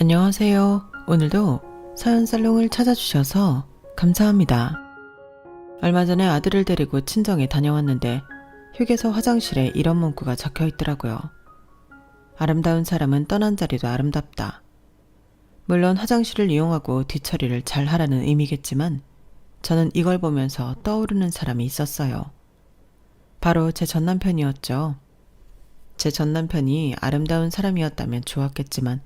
안녕하세요. 오늘도 사연살롱을 찾아주셔서 감사합니다. 얼마 전에 아들을 데리고 친정에 다녀왔는데 휴게소 화장실에 이런 문구가 적혀 있더라고요. 아름다운 사람은 떠난 자리도 아름답다. 물론 화장실을 이용하고 뒤처리를 잘 하라는 의미겠지만 저는 이걸 보면서 떠오르는 사람이 있었어요. 바로 제 전남편이었죠. 제 전남편이 아름다운 사람이었다면 좋았겠지만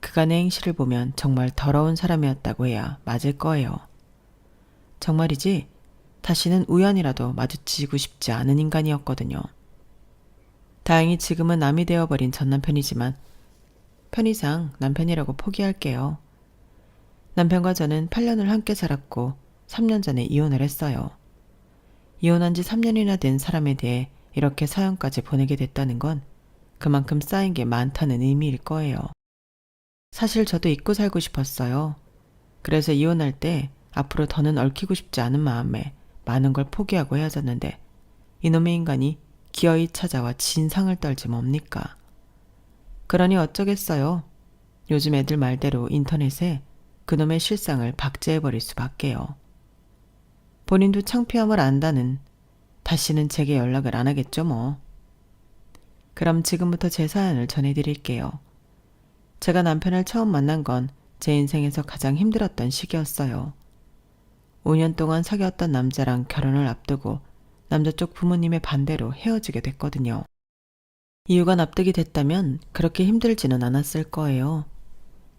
그간의 행실을 보면 정말 더러운 사람이었다고 해야 맞을 거예요. 정말이지 다시는 우연이라도 마주치고 싶지 않은 인간이었거든요. 다행히 지금은 남이 되어버린 전남편이지만 편의상 남편이라고 포기할게요. 남편과 저는 8년을 함께 살았고 3년 전에 이혼을 했어요. 이혼한 지 3년이나 된 사람에 대해 이렇게 사연까지 보내게 됐다는 건 그만큼 쌓인 게 많다는 의미일 거예요. 사실 저도 잊고 살고 싶었어요. 그래서 이혼할 때 앞으로 더는 얽히고 싶지 않은 마음에 많은 걸 포기하고 헤어졌는데 이놈의 인간이 기어이 찾아와 진상을 떨지 뭡니까? 그러니 어쩌겠어요. 요즘 애들 말대로 인터넷에 그놈의 실상을 박제해버릴 수밖에요. 본인도 창피함을 안다는 다시는 제게 연락을 안 하겠죠 뭐. 그럼 지금부터 제 사연을 전해드릴게요. 제가 남편을 처음 만난 건 제 인생에서 가장 힘들었던 시기였어요. 5년 동안 사귀었던 남자랑 결혼을 앞두고 남자 쪽 부모님의 반대로 헤어지게 됐거든요. 이유가 납득이 됐다면 그렇게 힘들지는 않았을 거예요.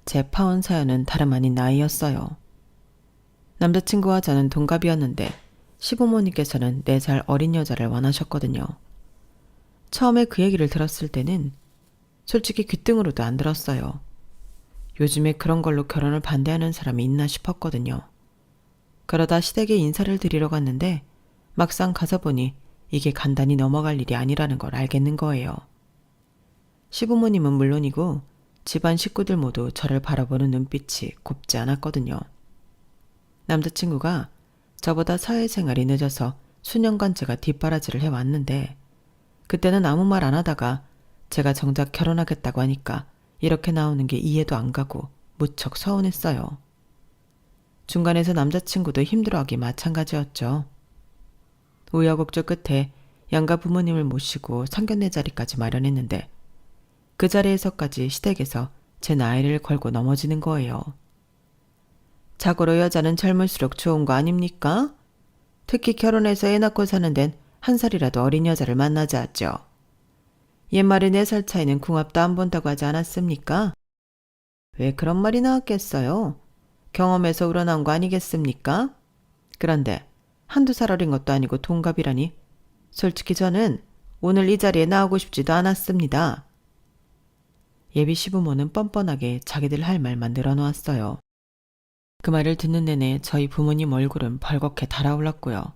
제 파혼 사연은 다름 아닌 나이였어요. 남자친구와 저는 동갑이었는데 시부모님께서는 4살 어린 여자를 원하셨거든요. 처음에 그 얘기를 들었을 때는 솔직히 귓등으로도 안 들었어요. 요즘에 그런 걸로 결혼을 반대하는 사람이 있나 싶었거든요. 그러다 시댁에 인사를 드리러 갔는데 막상 가서 보니 이게 간단히 넘어갈 일이 아니라는 걸 알겠는 거예요. 시부모님은 물론이고 집안 식구들 모두 저를 바라보는 눈빛이 곱지 않았거든요. 남자친구가 저보다 사회생활이 늦어서 수년간 제가 뒷바라지를 해왔는데 그때는 아무 말 안 하다가 제가 정작 결혼하겠다고 하니까 이렇게 나오는 게 이해도 안 가고 무척 서운했어요. 중간에서 남자친구도 힘들어하기 마찬가지였죠. 우여곡절 끝에 양가 부모님을 모시고 상견례 자리까지 마련했는데 그 자리에서까지 시댁에서 제 나이를 걸고 넘어지는 거예요. 자고로 여자는 젊을수록 좋은 거 아닙니까? 특히 결혼해서 애 낳고 사는 데는 1살이라도 어린 여자를 만나지 않죠. 옛말에 4살 차이는 궁합도 안 본다고 하지 않았습니까? 왜 그런 말이 나왔겠어요? 경험에서 우러나온 거 아니겠습니까? 그런데 한두 살 어린 것도 아니고 동갑이라니 솔직히 저는 오늘 이 자리에 나오고 싶지도 않았습니다. 예비 시부모는 뻔뻔하게 자기들 할 말만 늘어놓았어요. 그 말을 듣는 내내 저희 부모님 얼굴은 벌겋게 달아올랐고요.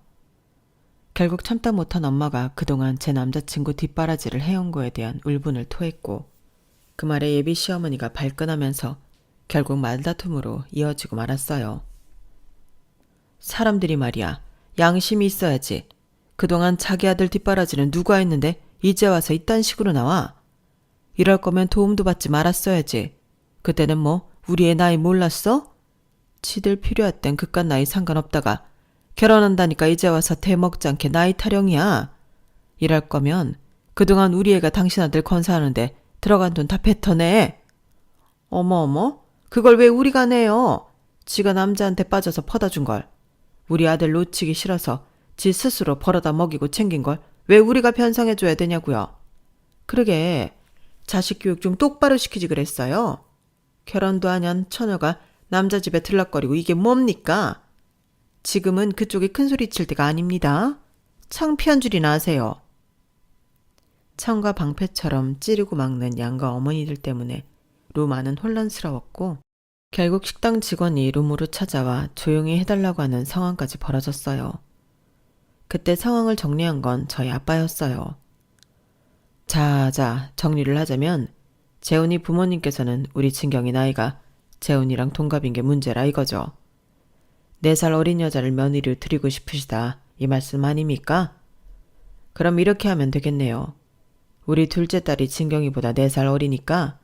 결국 참다 못한 엄마가 그동안 제 남자친구 뒷바라지를 해온 거에 대한 울분을 토했고 그 말에 예비 시어머니가 발끈하면서 결국 말다툼으로 이어지고 말았어요. 사람들이 말이야 양심이 있어야지. 그동안 자기 아들 뒷바라지는 누가 했는데 이제 와서 이딴 식으로 나와. 이럴 거면 도움도 받지 말았어야지. 그때는 뭐 우리 애 나이 몰랐어? 지들 필요할 땐 그깟 나이 상관없다가 결혼한다니까 이제 와서 대먹지 않게 나이 타령이야. 이럴 거면 그동안 우리 애가 당신 아들 건사하는데 들어간 돈 다 뱉어내. 어머 그걸 왜 우리가 내요? 지가 남자한테 빠져서 퍼다 준 걸. 우리 아들 놓치기 싫어서 지 스스로 벌어다 먹이고 챙긴 걸 왜 우리가 변상해줘야 되냐고요. 그러게 자식 교육 좀 똑바로 시키지 그랬어요. 결혼도 하년 처녀가 남자 집에 들락거리고 이게 뭡니까? 지금은 그쪽이 큰소리 칠 때가 아닙니다. 창피한 줄이나 아세요. 창과 방패처럼 찌르고 막는 양가 어머니들 때문에 루마는 혼란스러웠고 결국 식당 직원이 룸으로 찾아와 조용히 해달라고 하는 상황까지 벌어졌어요. 그때 상황을 정리한 건 저희 아빠였어요. 자, 정리를 하자면 재훈이 부모님께서는 우리 친경이 나이가 재훈이랑 동갑인 게 문제라 이거죠. 4살 어린 여자를 며느리로 드리고 싶으시다 이 말씀 아닙니까? 그럼 이렇게 하면 되겠네요. 우리 둘째 딸이 진경이보다 4살 어리니까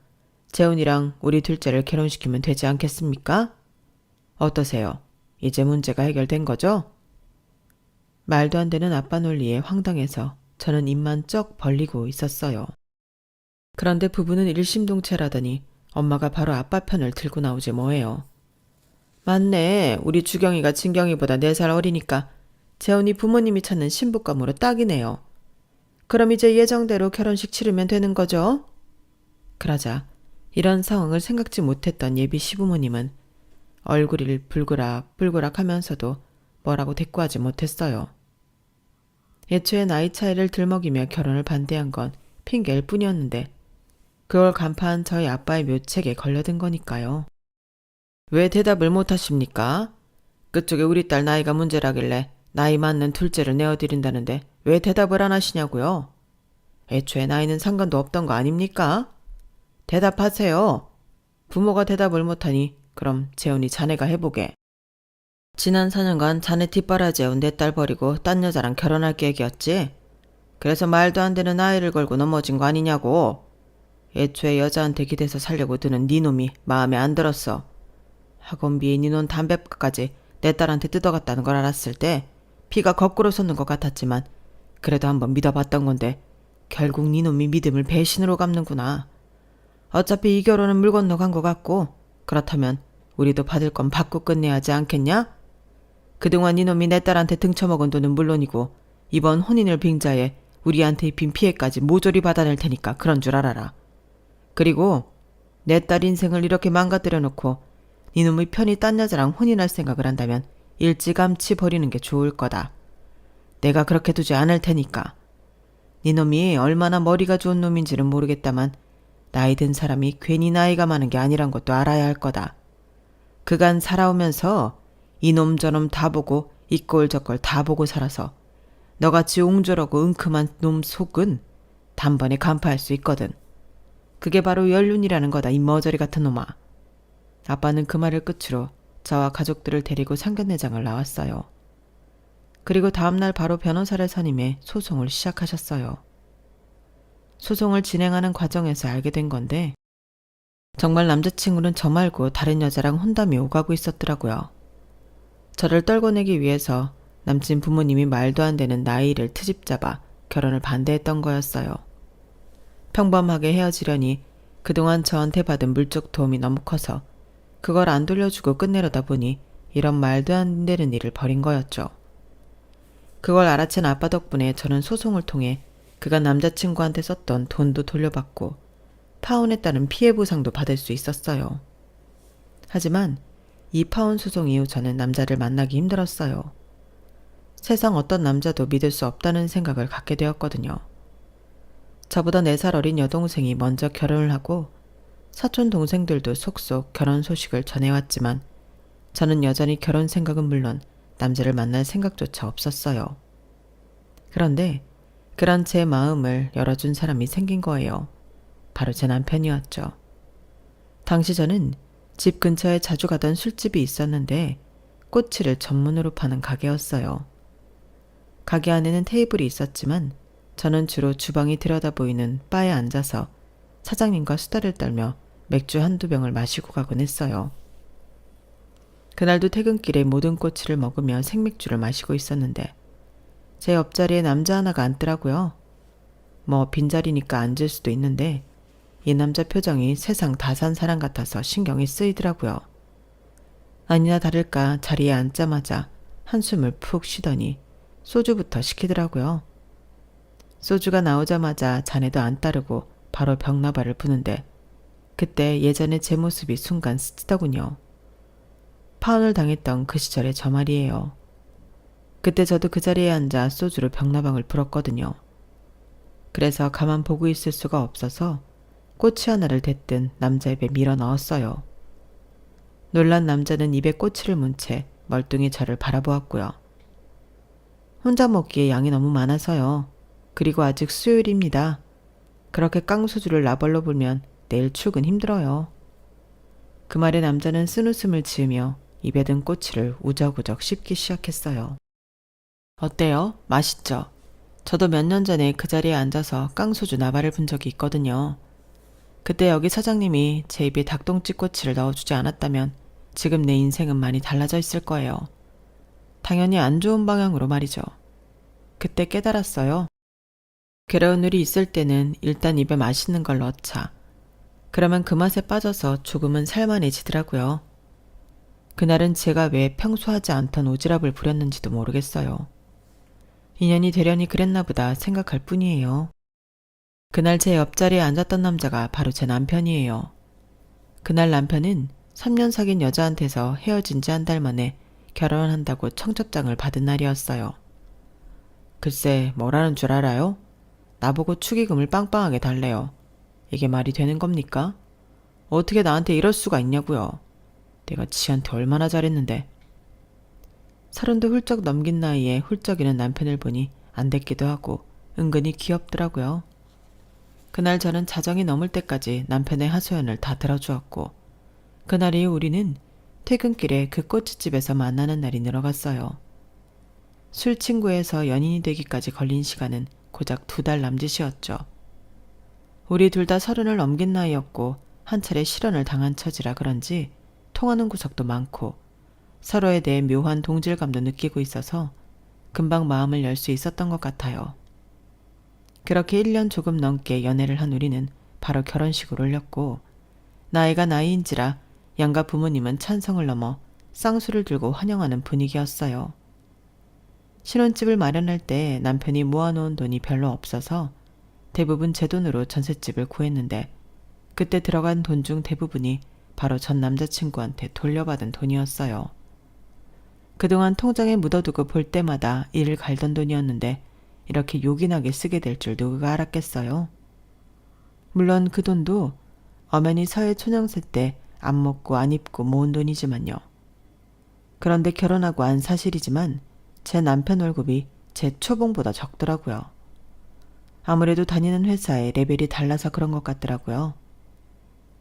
재훈이랑 우리 둘째를 결혼시키면 되지 않겠습니까? 어떠세요? 이제 문제가 해결된 거죠? 말도 안 되는 아빠 논리에 황당해서 저는 입만 쩍 벌리고 있었어요. 그런데 부부는 일심동체라더니 엄마가 바로 아빠 편을 들고 나오지 뭐예요. 맞네. 우리 주경이가 진경이보다 4살 어리니까 재훈이 부모님이 찾는 신부감으로 딱이네요. 그럼 이제 예정대로 결혼식 치르면 되는 거죠? 그러자 이런 상황을 생각지 못했던 예비 시부모님은 얼굴을 불그락 하면서도 뭐라고 대꾸하지 못했어요. 애초에 나이 차이를 들먹이며 결혼을 반대한 건 핑계일 뿐이었는데 그걸 간파한 저희 아빠의 묘책에 걸려든 거니까요. 왜 대답을 못하십니까? 그쪽에 우리 딸 나이가 문제라길래 나이 맞는 둘째를 내어드린다는데 왜 대답을 안 하시냐고요? 애초에 나이는 상관도 없던 거 아닙니까? 대답하세요. 부모가 대답을 못하니 그럼 재훈이 자네가 해보게. 지난 4년간 자네 뒷바라지해온 내 딸 버리고 딴 여자랑 결혼할 계획이었지? 그래서 말도 안 되는 아이를 걸고 넘어진 거 아니냐고. 애초에 여자한테 기대서 살려고 드는 네 놈이 마음에 안 들었어. 학원비에 네 놈 담배값까지 내 딸한테 뜯어갔다는 걸 알았을 때 피가 거꾸로 솟는 것 같았지만 그래도 한번 믿어봤던 건데 결국 네 놈이 믿음을 배신으로 갚는구나. 어차피 이 결혼은 물 건너간 것 같고 그렇다면 우리도 받을 건 받고 끝내야 하지 않겠냐? 그동안 이놈이 내 딸한테 등쳐먹은 돈은 물론이고 이번 혼인을 빙자해 우리한테 입힌 피해까지 모조리 받아낼 테니까 그런 줄 알아라. 그리고 내 딸 인생을 이렇게 망가뜨려 놓고 이놈의 편히 딴 여자랑 혼인할 생각을 한다면 일찌감치 버리는 게 좋을 거다. 내가 그렇게 두지 않을 테니까. 이놈이 얼마나 머리가 좋은 놈인지는 모르겠다만 나이 든 사람이 괜히 나이가 많은 게 아니란 것도 알아야 할 거다. 그간 살아오면서 이놈 저놈 다 보고 이꼴 저꼴 다 보고 살아서 너같이 옹졸하고 은큼한 놈 속은 단번에 간파할 수 있거든. 그게 바로 연륜이라는 거다, 이 머저리 같은 놈아. 아빠는 그 말을 끝으로 저와 가족들을 데리고 상견례장을 나왔어요. 그리고 다음날 바로 변호사를 선임해 소송을 시작하셨어요. 소송을 진행하는 과정에서 알게 된 건데 정말 남자친구는 저 말고 다른 여자랑 혼담이 오가고 있었더라고요. 저를 떨궈내기 위해서 남친 부모님이 말도 안 되는 나이를 트집 잡아 결혼을 반대했던 거였어요. 평범하게 헤어지려니 그동안 저한테 받은 물적 도움이 너무 커서 그걸 안 돌려주고 끝내려다 보니 이런 말도 안 되는 일을 벌인 거였죠. 그걸 알아챈 아빠 덕분에 저는 소송을 통해 그가 남자친구한테 썼던 돈도 돌려받고 파혼에 따른 피해 보상도 받을 수 있었어요. 하지만 이 파혼 소송 이후 저는 남자를 만나기 힘들었어요. 세상 어떤 남자도 믿을 수 없다는 생각을 갖게 되었거든요. 저보다 4살 어린 여동생이 먼저 결혼을 하고 사촌 동생들도 속속 결혼 소식을 전해왔지만 저는 여전히 결혼 생각은 물론 남자를 만날 생각조차 없었어요. 그런데 그런 제 마음을 열어준 사람이 생긴 거예요. 바로 제 남편이었죠. 당시 저는 집 근처에 자주 가던 술집이 있었는데 꼬치를 전문으로 파는 가게였어요. 가게 안에는 테이블이 있었지만 저는 주로 주방이 들여다보이는 바에 앉아서 사장님과 수다를 떨며 맥주 한두 병을 마시고 가곤 했어요. 그날도 퇴근길에 모든 꼬치를 먹으며 생맥주를 마시고 있었는데 제 옆자리에 남자 하나가 앉더라고요. 뭐 빈자리니까 앉을 수도 있는데 이 남자 표정이 세상 다 산 사람 같아서 신경이 쓰이더라고요. 아니나 다를까 자리에 앉자마자 한숨을 푹 쉬더니 소주부터 시키더라고요. 소주가 나오자마자 자네도 안 따르고 바로 벽나발을 부는데 그때 예전에 제 모습이 순간 스치더군요. 파혼을 당했던 그 시절의 저 말이에요. 그때 저도 그 자리에 앉아 소주로 벽나방을 불었거든요. 그래서 가만 보고 있을 수가 없어서 꼬치 하나를 대뜬 남자 입에 밀어 넣었어요. 놀란 남자는 입에 꼬치를 문 채 멀뚱히 저를 바라보았고요. 혼자 먹기에 양이 너무 많아서요. 그리고 아직 수요일입니다. 그렇게 깡소주를 나벌러 불면 내일 출근 힘들어요. 그 말에 남자는 쓴웃음을 지으며 입에 든 꼬치를 우적우적 씹기 시작했어요. 어때요? 맛있죠? 저도 몇 년 전에 그 자리에 앉아서 깡소주 나발을 분 적이 있거든요. 그때 여기 사장님이 제 입에 닭똥집꼬치를 넣어주지 않았다면 지금 내 인생은 많이 달라져 있을 거예요. 당연히 안 좋은 방향으로 말이죠. 그때 깨달았어요. 괴로운 일이 있을 때는 일단 입에 맛있는 걸 넣자. 그러면 그 맛에 빠져서 조금은 살만해지더라고요. 그날은 제가 왜 평소 하지 않던 오지랖을 부렸는지도 모르겠어요. 인연이 되려니 그랬나 보다 생각할 뿐이에요. 그날 제 옆자리에 앉았던 남자가 바로 제 남편이에요. 그날 남편은 3년 사귄 여자한테서 헤어진 지 한 달 만에 결혼한다고 청첩장을 받은 날이었어요. 글쎄 뭐라는 줄 알아요? 나보고 축의금을 빵빵하게 달래요. 이게 말이 되는 겁니까? 어떻게 나한테 이럴 수가 있냐고요. 내가 지한테 얼마나 잘했는데. 30도 훌쩍 넘긴 나이에 훌쩍이는 남편을 보니 안 됐기도 하고 은근히 귀엽더라고요. 그날 저는 자정이 넘을 때까지 남편의 하소연을 다 들어주었고 그날 이후 우리는 퇴근길에 그 꼬치집에서 만나는 날이 늘어갔어요. 술 친구에서 연인이 되기까지 걸린 시간은 고작 2달 남짓이었죠. 우리 둘 다 30을 넘긴 나이였고 한 차례 실언을 당한 처지라 그런지 통하는 구석도 많고 서로에 대해 묘한 동질감도 느끼고 있어서 금방 마음을 열 수 있었던 것 같아요. 그렇게 1년 조금 넘게 연애를 한 우리는 바로 결혼식을 올렸고 나이가 나이인지라 양가 부모님은 찬성을 넘어 쌍수를 들고 환영하는 분위기였어요. 신혼집을 마련할 때 남편이 모아놓은 돈이 별로 없어서 대부분 제 돈으로 전셋집을 구했는데 그때 들어간 돈 중 대부분이 바로 전 남자친구한테 돌려받은 돈이었어요. 그동안 통장에 묻어두고 볼 때마다 이를 갈던 돈이었는데 이렇게 요긴하게 쓰게 될 줄 누가 알았겠어요? 물론 그 돈도 엄연히 사회 초년생 때 안 먹고 안 입고 모은 돈이지만요. 그런데 결혼하고 안 사실이지만 제 남편 월급이 제 초봉보다 적더라고요. 아무래도 다니는 회사의 레벨이 달라서 그런 것 같더라고요.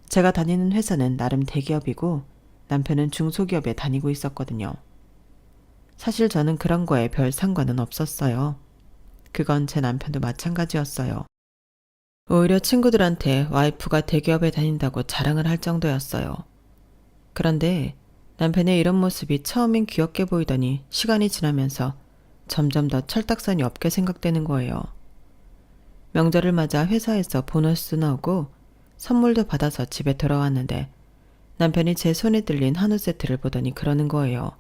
제가 다니는 회사는 나름 대기업이고 남편은 중소기업에 다니고 있었거든요. 사실 저는 그런 거에 별 상관은 없었어요. 그건 제 남편도 마찬가지였어요. 오히려 친구들한테 와이프가 대기업에 다닌다고 자랑을 할 정도였어요. 그런데 남편의 이런 모습이 처음엔 귀엽게 보이더니 시간이 지나면서 점점 더 철딱선이 없게 생각되는 거예요. 명절을 맞아 회사에서 보너스 나오고 선물도 받아서 집에 돌아왔는데 남편이 제 손에 들린 한우 세트를 보더니 그러는 거예요.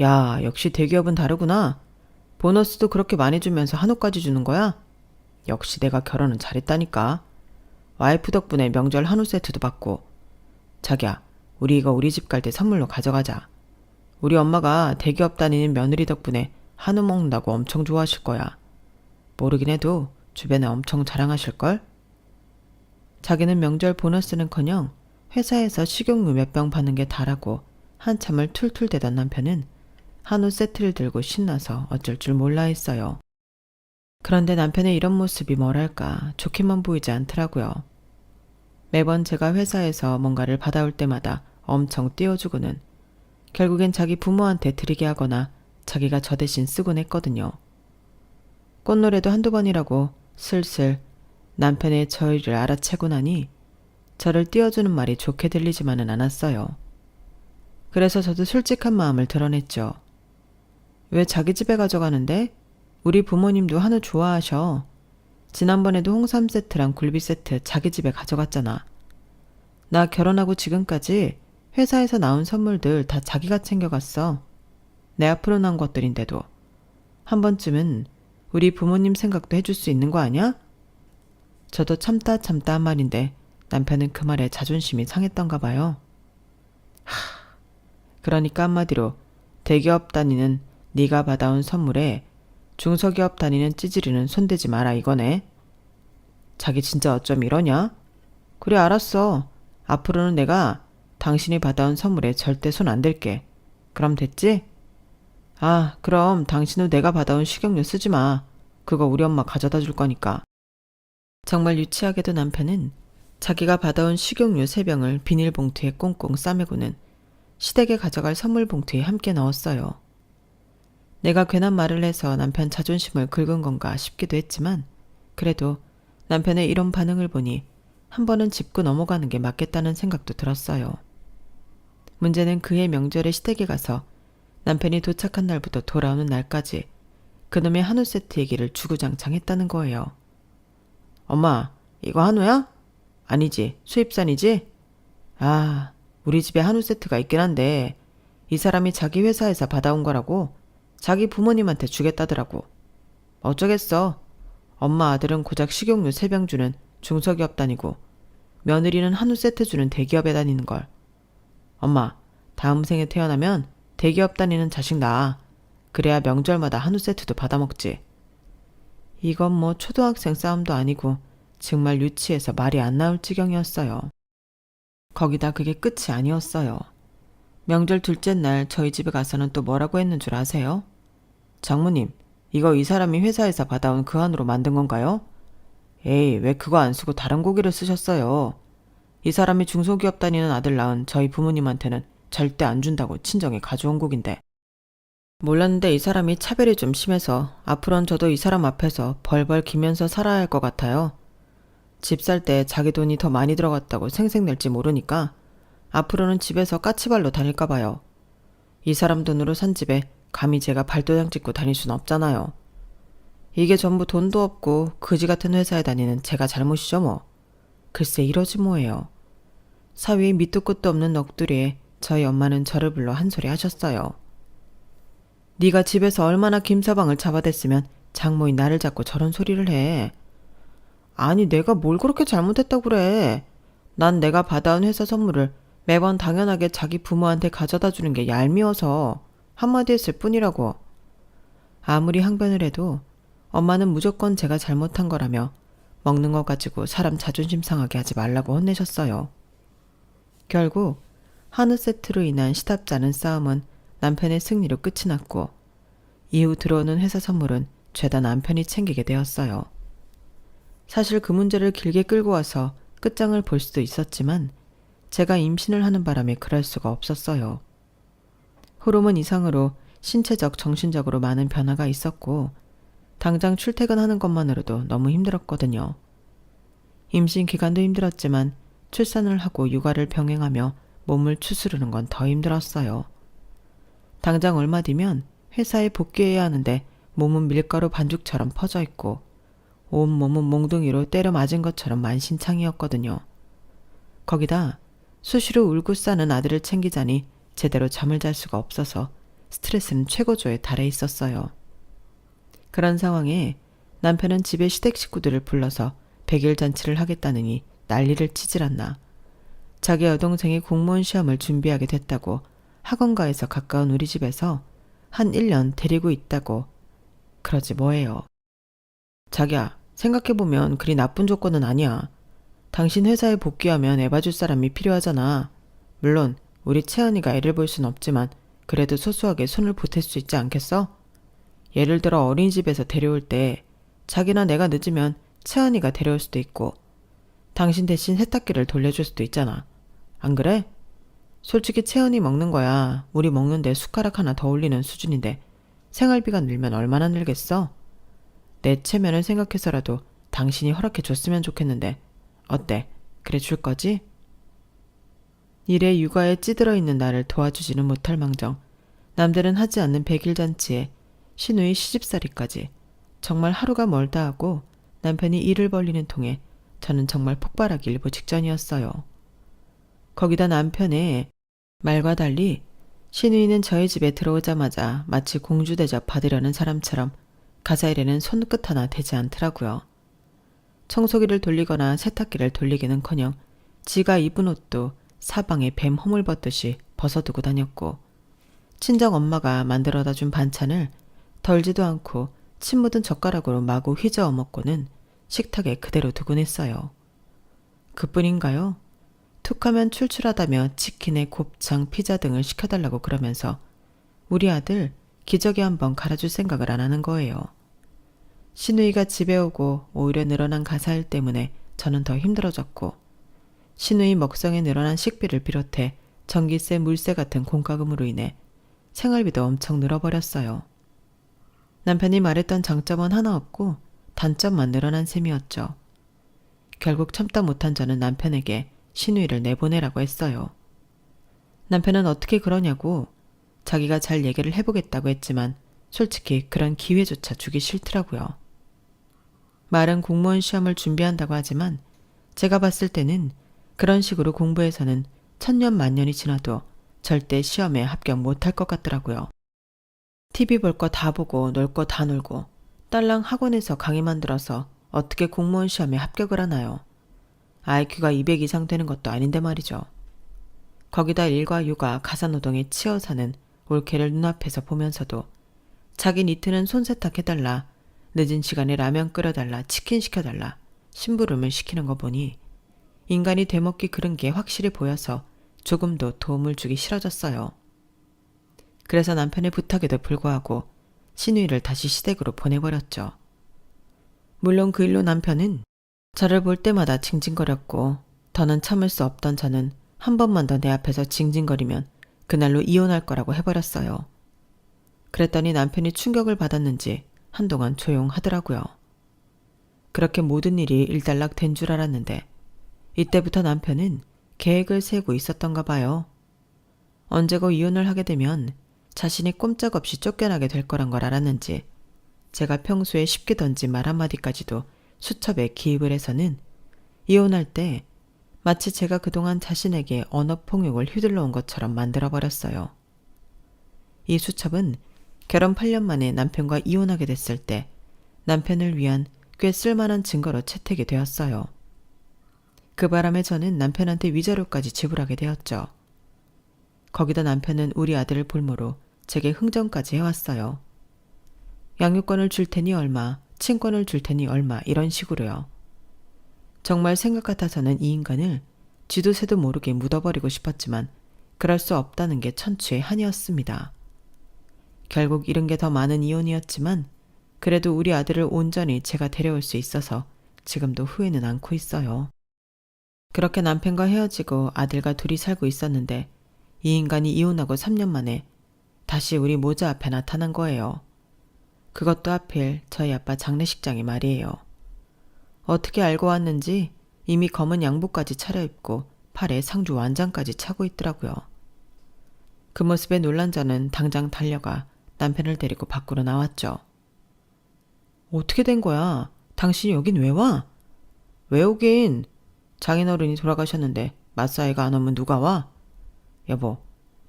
야, 역시 대기업은 다르구나. 보너스도 그렇게 많이 주면서 한우까지 주는 거야? 역시 내가 결혼은 잘했다니까. 와이프 덕분에 명절 한우 세트도 받고. 자기야, 우리 이거 우리 집 갈 때 선물로 가져가자. 우리 엄마가 대기업 다니는 며느리 덕분에 한우 먹는다고 엄청 좋아하실 거야. 모르긴 해도 주변에 엄청 자랑하실걸? 자기는 명절 보너스는커녕 회사에서 식용유 몇 병 받는 게 다라고 한참을 툴툴대던 남편은 한우 세트를 들고 신나서 어쩔 줄 몰라 했어요. 그런데 남편의 이런 모습이 뭐랄까 좋게만 보이지 않더라고요. 매번 제가 회사에서 뭔가를 받아올 때마다 엄청 띄워주고는 결국엔 자기 부모한테 드리게 하거나 자기가 저 대신 쓰곤 했거든요. 꽃노래도 한두 번이라고 슬슬 남편의 저희를 알아채고 나니 저를 띄워주는 말이 좋게 들리지만은 않았어요. 그래서 저도 솔직한 마음을 드러냈죠. 왜 자기 집에 가져가는데? 우리 부모님도 한우 좋아하셔. 지난번에도 홍삼 세트랑 굴비 세트 자기 집에 가져갔잖아. 나 결혼하고 지금까지 회사에서 나온 선물들 다 자기가 챙겨갔어. 내 앞으로 나온 것들인데도. 한 번쯤은 우리 부모님 생각도 해줄 수 있는 거 아니야? 저도 참다 한 말인데 남편은 그 말에 자존심이 상했던가 봐요. 그러니까 한마디로 대기업 다니는 네가 받아온 선물에 중소기업 다니는 찌질이는 손대지 마라 이거네. 자기 진짜 어쩜 이러냐? 그래 알았어. 앞으로는 내가 당신이 받아온 선물에 절대 손 안 댈게. 그럼 됐지? 아, 그럼 당신은 내가 받아온 식용유 쓰지 마. 그거 우리 엄마 가져다 줄 거니까. 정말 유치하게도 남편은 자기가 받아온 식용유 3병을 비닐봉투에 꽁꽁 싸매고는 시댁에 가져갈 선물 봉투에 함께 넣었어요. 내가 괜한 말을 해서 남편 자존심을 긁은 건가 싶기도 했지만 그래도 남편의 이런 반응을 보니 한 번은 짚고 넘어가는 게 맞겠다는 생각도 들었어요. 문제는 그해 명절에 시댁에 가서 남편이 도착한 날부터 돌아오는 날까지 그놈의 한우 세트 얘기를 주구장창 했다는 거예요. 엄마, 이거 한우야? 아니지, 수입산이지? 아, 우리 집에 한우 세트가 있긴 한데 이 사람이 자기 회사에서 받아온 거라고 자기 부모님한테 주겠다더라고. 어쩌겠어. 엄마 아들은 고작 식용유 3병 주는 중소기업 다니고 며느리는 한우 세트 주는 대기업에 다니는 걸. 엄마, 다음 생에 태어나면 대기업 다니는 자식 낳아. 그래야 명절마다 한우 세트도 받아먹지. 이건 뭐 초등학생 싸움도 아니고 정말 유치해서 말이 안 나올 지경이었어요. 거기다 그게 끝이 아니었어요. 명절 둘째 날 저희 집에 가서는 또 뭐라고 했는 줄 아세요? 장모님, 이거 이 사람이 회사에서 받아온 그 한우로 만든 건가요? 에이, 왜 그거 안 쓰고 다른 고기를 쓰셨어요? 이 사람이 중소기업 다니는 아들 낳은 저희 부모님한테는 절대 안 준다고 친정에 가져온 고기인데. 몰랐는데 이 사람이 차별이 좀 심해서 앞으로는 저도 이 사람 앞에서 벌벌 기면서 살아야 할 것 같아요. 집 살 때 자기 돈이 더 많이 들어갔다고 생색낼지 모르니까 앞으로는 집에서 까치발로 다닐까 봐요. 이 사람 돈으로 산 집에 감히 제가 발도장 찍고 다닐 순 없잖아요. 이게 전부 돈도 없고 그지 같은 회사에 다니는 제가 잘못이죠 뭐. 글쎄 이러지 뭐예요. 사위의 밑도 끝도 없는 넋두리에 저희 엄마는 저를 불러 한 소리 하셨어요. 네가 집에서 얼마나 김서방을 잡아댔으면 장모인 나를 잡고 저런 소리를 해. 아니 내가 뭘 그렇게 잘못했다고 그래. 난 내가 받아온 회사 선물을 매번 당연하게 자기 부모한테 가져다 주는 게 얄미워서 한마디 했을 뿐이라고. 아무리 항변을 해도 엄마는 무조건 제가 잘못한 거라며 먹는 거 가지고 사람 자존심 상하게 하지 말라고 혼내셨어요. 결국 한우 세트로 인한 시답지 않은 싸움은 남편의 승리로 끝이 났고 이후 들어오는 회사 선물은 죄다 남편이 챙기게 되었어요. 사실 그 문제를 길게 끌고 와서 끝장을 볼 수도 있었지만 제가 임신을 하는 바람에 그럴 수가 없었어요. 호르몬 이상으로 신체적, 정신적으로 많은 변화가 있었고 당장 출퇴근하는 것만으로도 너무 힘들었거든요. 임신 기간도 힘들었지만 출산을 하고 육아를 병행하며 몸을 추스르는 건 더 힘들었어요. 당장 얼마 뒤면 회사에 복귀해야 하는데 몸은 밀가루 반죽처럼 퍼져 있고 온몸은 몽둥이로 때려 맞은 것처럼 만신창이었거든요. 거기다 수시로 울고 싸는 아들을 챙기자니 제대로 잠을 잘 수가 없어서 스트레스는 최고조에 달해 있었어요. 그런 상황에 남편은 집에 시댁 식구들을 불러서 100일 잔치를 하겠다느니 난리를 치질 않나. 자기 여동생이 공무원 시험을 준비하게 됐다고 학원가에서 가까운 우리 집에서 한 1년 데리고 있다고. 그러지 뭐예요. 자기야, 생각해보면 그리 나쁜 조건은 아니야. 당신 회사에 복귀하면 애 봐줄 사람이 필요하잖아. 물론 우리 채연이가 애를 볼 순 없지만 그래도 소소하게 손을 보탤 수 있지 않겠어? 예를 들어 어린이집에서 데려올 때 자기나 내가 늦으면 채연이가 데려올 수도 있고 당신 대신 세탁기를 돌려줄 수도 있잖아. 안 그래? 솔직히 채연이 먹는 거야 우리 먹는데 숟가락 하나 더 올리는 수준인데 생활비가 늘면 얼마나 늘겠어? 내 체면을 생각해서라도 당신이 허락해 줬으면 좋겠는데 어때? 그래 줄 거지? 일에 육아에 찌들어 있는 나를 도와주지는 못할 망정 남들은 하지 않는 100일 잔치에 신우의 시집살이까지 정말 하루가 멀다 하고 남편이 일을 벌리는 통에 저는 정말 폭발하기 일보 직전이었어요. 거기다 남편의 말과 달리 신우이는 저희 집에 들어오자마자 마치 공주 대접 받으려는 사람처럼 가사일에는 손끝 하나 대지 않더라고요. 청소기를 돌리거나 세탁기를 돌리기는커녕 지가 입은 옷도 사방에 뱀 허물 벗듯이 벗어두고 다녔고 친정 엄마가 만들어다 준 반찬을 덜지도 않고 침 묻은 젓가락으로 마구 휘저어 먹고는 식탁에 그대로 두곤 했어요. 그뿐인가요? 툭하면 출출하다며 치킨에 곱창, 피자 등을 시켜달라고 그러면서 우리 아들 기저귀 한번 갈아줄 생각을 안 하는 거예요. 신우이가 집에 오고 오히려 늘어난 가사일 때문에 저는 더 힘들어졌고 신우이 먹성에 늘어난 식비를 비롯해 전기세, 물세 같은 공과금으로 인해 생활비도 엄청 늘어버렸어요. 남편이 말했던 장점은 하나 없고 단점만 늘어난 셈이었죠. 결국 참다 못한 저는 남편에게 신우이를 내보내라고 했어요. 남편은 어떻게 그러냐고 자기가 잘 얘기를 해보겠다고 했지만 솔직히 그런 기회조차 주기 싫더라고요. 말은 공무원 시험을 준비한다고 하지만 제가 봤을 때는 그런 식으로 공부해서는 천년 만년이 지나도 절대 시험에 합격 못할 것 같더라고요. TV 볼 거 다 보고 놀 거 다 놀고 딸랑 학원에서 강의 만들어서 어떻게 공무원 시험에 합격을 하나요? IQ가 200 이상 되는 것도 아닌데 말이죠. 거기다 일과 육아, 가사노동에 치여 사는 올케를 눈앞에서 보면서도 자기 니트는 손세탁해달라, 늦은 시간에 라면 끓여달라, 치킨 시켜달라, 심부름을 시키는 거 보니 인간이 되먹기 그른 게 확실히 보여서 조금도 도움을 주기 싫어졌어요. 그래서 남편의 부탁에도 불구하고 신우이를 다시 시댁으로 보내버렸죠. 물론 그 일로 남편은 저를 볼 때마다 징징거렸고 더는 참을 수 없던 저는 한 번만 더 내 앞에서 징징거리면 그날로 이혼할 거라고 해버렸어요. 그랬더니 남편이 충격을 받았는지 한동안 조용하더라고요. 그렇게 모든 일이 일단락 된 줄 알았는데 이때부터 남편은 계획을 세우고 있었던가 봐요. 언제고 이혼을 하게 되면 자신이 꼼짝없이 쫓겨나게 될 거란 걸 알았는지 제가 평소에 쉽게 던진 말 한마디까지도 수첩에 기입을 해서는 이혼할 때 마치 제가 그동안 자신에게 언어폭력을 휘둘러 온 것처럼 만들어버렸어요. 이 수첩은 결혼 8년 만에 남편과 이혼하게 됐을 때 남편을 위한 꽤 쓸만한 증거로 채택이 되었어요. 그 바람에 저는 남편한테 위자료까지 지불하게 되었죠. 거기다 남편은 우리 아들을 볼모로 제게 흥정까지 해왔어요. 양육권을 줄 테니 얼마, 친권을 줄 테니 얼마 이런 식으로요. 정말 생각 같아서는 이 인간을 쥐도 새도 모르게 묻어버리고 싶었지만 그럴 수 없다는 게 천추의 한이었습니다. 결국 이런 게 더 많은 이혼이었지만 그래도 우리 아들을 온전히 제가 데려올 수 있어서 지금도 후회는 않고 있어요. 그렇게 남편과 헤어지고 아들과 둘이 살고 있었는데 이 인간이 이혼하고 3년 만에 다시 우리 모자 앞에 나타난 거예요. 그것도 하필 저희 아빠 장례식장이 말이에요. 어떻게 알고 왔는지 이미 검은 양복까지 차려입고 팔에 상주 완장까지 차고 있더라고요. 그 모습에 놀란 저는 당장 달려가 남편을 데리고 밖으로 나왔죠. 어떻게 된 거야? 당신이 여긴 왜 와? 왜 오긴? 장인어른이 돌아가셨는데 맞사이가 안 오면 누가 와? 여보,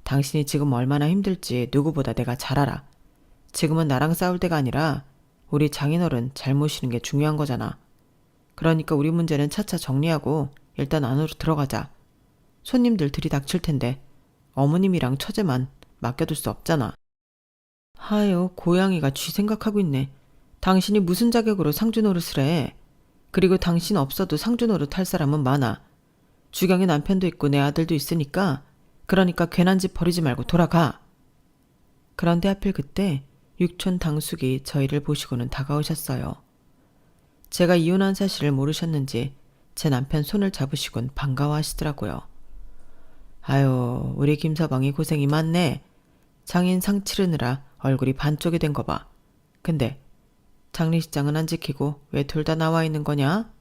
당신이 지금 얼마나 힘들지 누구보다 내가 잘 알아. 지금은 나랑 싸울 때가 아니라 우리 장인어른 잘 모시는 게 중요한 거잖아. 그러니까 우리 문제는 차차 정리하고 일단 안으로 들어가자. 손님들 들이닥칠 텐데 어머님이랑 처제만 맡겨둘 수 없잖아. 하여, 고양이가 쥐 생각하고 있네. 당신이 무슨 자격으로 상주 노릇을 해. 그리고 당신 없어도 상주 노릇 할 사람은 많아. 주경에 남편도 있고 내 아들도 있으니까 그러니까 괜한 집 버리지 말고 돌아가. 그런데 하필 그때 육촌 당숙이 저희를 보시고는 다가오셨어요. 제가 이혼한 사실을 모르셨는지 제 남편 손을 잡으시곤 반가워하시더라고요. 아유, 우리 김서방이 고생이 많네. 장인 상 치르느라 얼굴이 반쪽이 된 거 봐. 근데 장례식장은 안 지키고 왜 둘 다 나와 있는 거냐?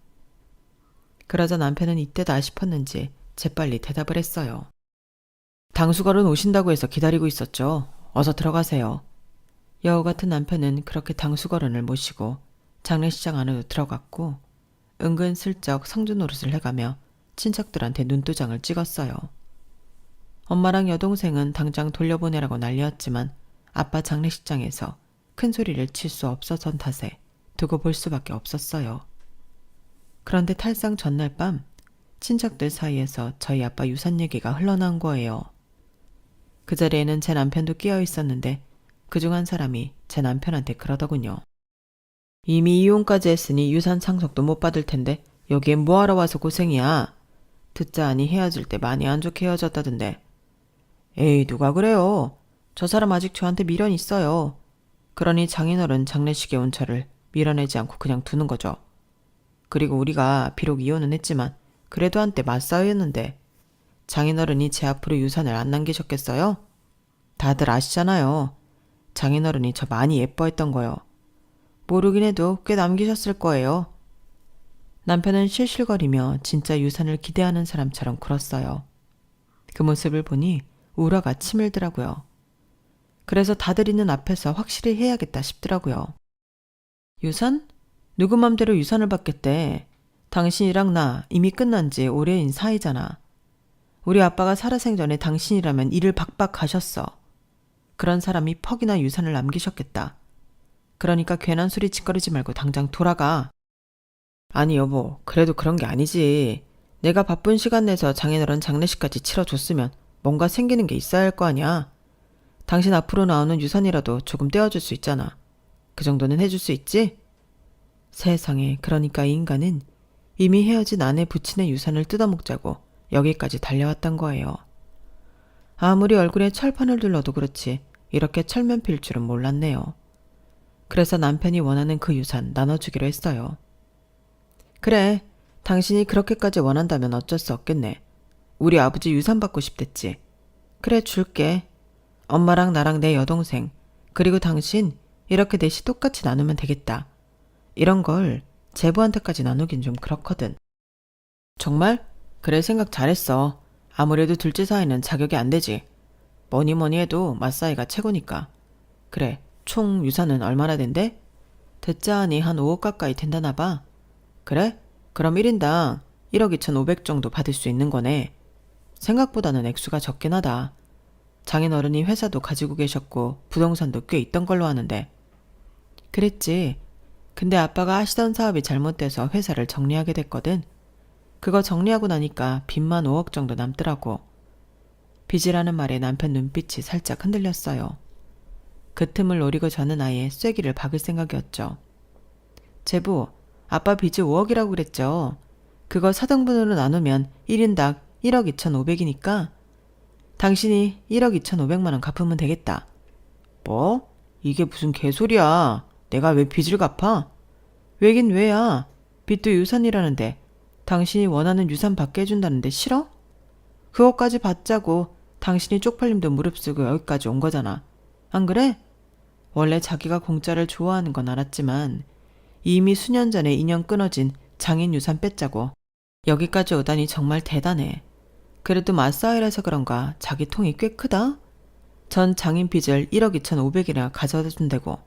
그러자 남편은 이때다 싶었는지 재빨리 대답을 했어요. 당수걸은 오신다고 해서 기다리고 있었죠. 어서 들어가세요. 여우 같은 남편은 그렇게 당수걸은을 모시고 장례식장 안으로 들어갔고 은근슬쩍 상주 노릇을 해가며 친척들한테 눈도장을 찍었어요. 엄마랑 여동생은 당장 돌려보내라고 난리였지만 아빠 장례식장에서 큰 소리를 칠 수 없어선 탓에 두고 볼 수밖에 없었어요. 그런데 탈상 전날 밤 친척들 사이에서 저희 아빠 유산 얘기가 흘러나온 거예요. 그 자리에는 제 남편도 끼어 있었는데 그중 한 사람이 제 남편한테 그러더군요. 이미 이혼까지 했으니 유산 상속도 못 받을 텐데 여기엔 뭐하러 와서 고생이야. 듣자 하니 헤어질 때 많이 안 좋게 헤어졌다던데. 에이, 누가 그래요. 저 사람 아직 저한테 미련 있어요. 그러니 장인어른 장례식에 온 저를 밀어내지 않고 그냥 두는 거죠. 그리고 우리가 비록 이혼은 했지만 그래도 한때 맞싸였는데 장인어른이 제 앞으로 유산을 안 남기셨겠어요? 다들 아시잖아요. 장인어른이 저 많이 예뻐했던 거요. 모르긴 해도 꽤 남기셨을 거예요. 남편은 실실거리며 진짜 유산을 기대하는 사람처럼 굴었어요. 그 모습을 보니 우라가 치밀더라고요. 그래서 다들 있는 앞에서 확실히 해야겠다 싶더라고요. 유산? 누구 맘대로 유산을 받겠대. 당신이랑 나 이미 끝난 지 오래인 사이잖아. 우리 아빠가 살아생전에 당신이라면 일을 박박 가셨어. 그런 사람이 퍽이나 유산을 남기셨겠다. 그러니까 괜한 소리 짓거리지 말고 당장 돌아가. 아니 여보, 그래도 그런 게 아니지. 내가 바쁜 시간 내서 장인어른 장례식까지 치러줬으면 뭔가 생기는 게 있어야 할 거 아니야. 당신 앞으로 나오는 유산이라도 조금 떼어줄 수 있잖아. 그 정도는 해줄 수 있지? 세상에, 그러니까 이 인간은 이미 헤어진 아내 부친의 유산을 뜯어먹자고 여기까지 달려왔단 거예요. 아무리 얼굴에 철판을 둘러도 그렇지 이렇게 철면 필 줄은 몰랐네요. 그래서 남편이 원하는 그 유산 나눠주기로 했어요. 그래, 당신이 그렇게까지 원한다면 어쩔 수 없겠네. 우리 아버지 유산 받고 싶댔지. 그래, 줄게. 엄마랑 나랑 내 여동생, 그리고 당신 이렇게 넷이 똑같이 나누면 되겠다. 이런 걸 제부한테까지 나누긴 좀 그렇거든. 정말? 그래, 생각 잘했어. 아무래도 둘째 사이는 자격이 안 되지. 뭐니 뭐니 해도 맞사이가 최고니까. 그래, 총 유산은 얼마나 된대? 듣자하니 한 5억 가까이 된다나 봐. 그래? 그럼 1인당 1억 2,500 정도 받을 수 있는 거네. 생각보다는 액수가 적긴 하다. 장인어른이 회사도 가지고 계셨고 부동산도 꽤 있던 걸로 아는데. 그랬지. 근데 아빠가 하시던 사업이 잘못돼서 회사를 정리하게 됐거든. 그거 정리하고 나니까 빚만 5억 정도 남더라고. 빚이라는 말에 남편 눈빛이 살짝 흔들렸어요. 그 틈을 노리고 저는 아예 쐐기를 박을 생각이었죠. 제부, 아빠 빚이 5억이라고 그랬죠. 그거 4등분으로 나누면 1인당 1억 2,500이니까 당신이 1억 2,500만 원 갚으면 되겠다. 뭐? 이게 무슨 개소리야. 내가 왜 빚을 갚아? 왜긴 왜야. 빚도 유산이라는데 당신이 원하는 유산 받게 해준다는데 싫어? 그것까지 받자고 당신이 쪽팔림도 무릅쓰고 여기까지 온 거잖아. 안 그래? 원래 자기가 공짜를 좋아하는 건 알았지만 이미 수년 전에 인연 끊어진 장인 유산 뺏자고 여기까지 오다니 정말 대단해. 그래도 맞사이라서 그런가 자기 통이 꽤 크다? 전 장인 빚을 1억 2,500이나 가져다 준다고.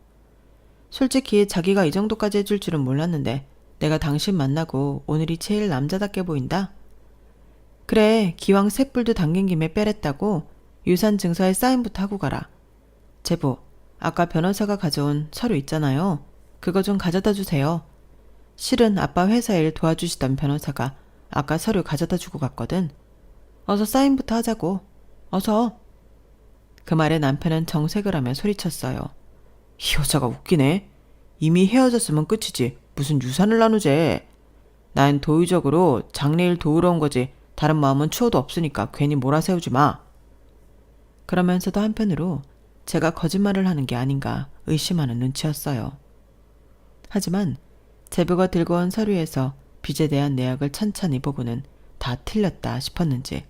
솔직히 자기가 이 정도까지 해줄 줄은 몰랐는데 내가 당신 만나고 오늘이 제일 남자답게 보인다. 그래, 기왕 쇳불도 당긴 김에 빼랬다고 유산 증서에 사인부터 하고 가라. 제부, 아까 변호사가 가져온 서류 있잖아요. 그거 좀 가져다 주세요. 실은 아빠 회사 일 도와주시던 변호사가 아까 서류 가져다 주고 갔거든. 어서 사인부터 하자고. 어서. 그 말에 남편은 정색을 하며 소리쳤어요. 이 여자가 웃기네. 이미 헤어졌으면 끝이지. 무슨 유산을 나누재. 난 도의적으로 장례일 도우러 온 거지. 다른 마음은 추워도 없으니까 괜히 몰아세우지 마. 그러면서도 한편으로 제가 거짓말을 하는 게 아닌가 의심하는 눈치였어요. 하지만 제부가 들고 온 서류에서 빚에 대한 내역을 찬찬히 보고는 다 틀렸다 싶었는지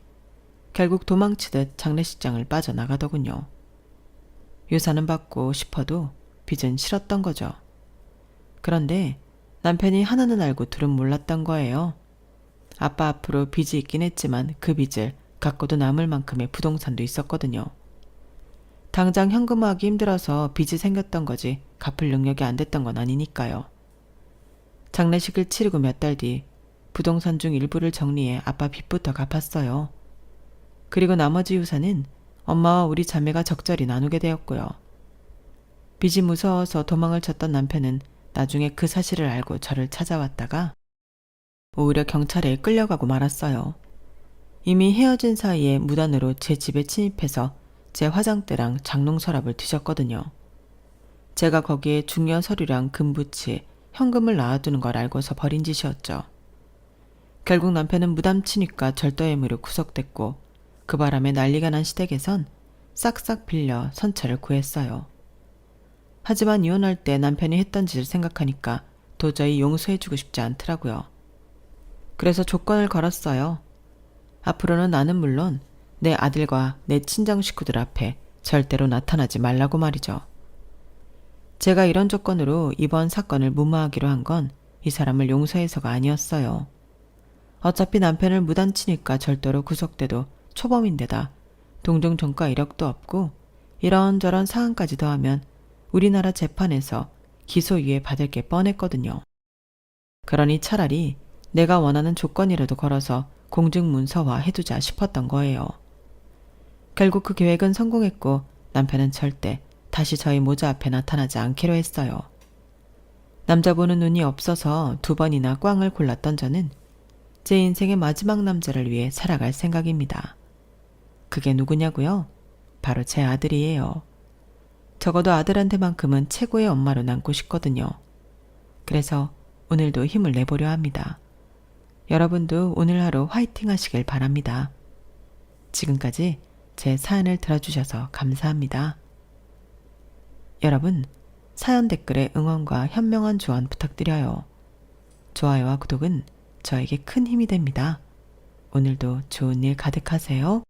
결국 도망치듯 장례식장을 빠져나가더군요. 유산은 받고 싶어도 빚은 싫었던 거죠. 그런데 남편이 하나는 알고 둘은 몰랐던 거예요. 아빠 앞으로 빚이 있긴 했지만 그 빚을 갖고도 남을 만큼의 부동산도 있었거든요. 당장 현금화하기 힘들어서 빚이 생겼던 거지 갚을 능력이 안 됐던 건 아니니까요. 장례식을 치르고 몇 달 뒤 부동산 중 일부를 정리해 아빠 빚부터 갚았어요. 그리고 나머지 유산은 엄마와 우리 자매가 적절히 나누게 되었고요. 빚이 무서워서 도망을 쳤던 남편은 나중에 그 사실을 알고 저를 찾아왔다가 오히려 경찰에 끌려가고 말았어요. 이미 헤어진 사이에 무단으로 제 집에 침입해서 제 화장대랑 장롱 서랍을 뒤졌거든요. 제가 거기에 중요한 서류랑 금부치, 현금을 놔두는 걸 알고서 벌인 짓이었죠. 결국 남편은 무담치니까 절도혐의로 구속됐고 그 바람에 난리가 난 시댁에선 싹싹 빌려 선처를 구했어요. 하지만 이혼할 때 남편이 했던 짓을 생각하니까 도저히 용서해주고 싶지 않더라고요. 그래서 조건을 걸었어요. 앞으로는 나는 물론 내 아들과 내 친정 식구들 앞에 절대로 나타나지 말라고 말이죠. 제가 이런 조건으로 이번 사건을 무마하기로 한 건 이 사람을 용서해서가 아니었어요. 어차피 남편을 무단치니까 절도로 구속돼도 초범인데다 동종 전과 이력도 없고 이런저런 사항까지 더하면 우리나라 재판에서 기소유예 받을 게 뻔했거든요. 그러니 차라리 내가 원하는 조건이라도 걸어서 공증문서화 해두자 싶었던 거예요. 결국 그 계획은 성공했고 남편은 절대 다시 저희 모자 앞에 나타나지 않기로 했어요. 남자 보는 눈이 없어서 2번이나 꽝을 골랐던 저는 제 인생의 마지막 남자를 위해 살아갈 생각입니다. 그게 누구냐고요? 바로 제 아들이에요. 적어도 아들한테만큼은 최고의 엄마로 남고 싶거든요. 그래서 오늘도 힘을 내보려 합니다. 여러분도 오늘 하루 화이팅 하시길 바랍니다. 지금까지 제 사연을 들어주셔서 감사합니다. 여러분, 사연 댓글에 응원과 현명한 조언 부탁드려요. 좋아요와 구독은 저에게 큰 힘이 됩니다. 오늘도 좋은 일 가득하세요.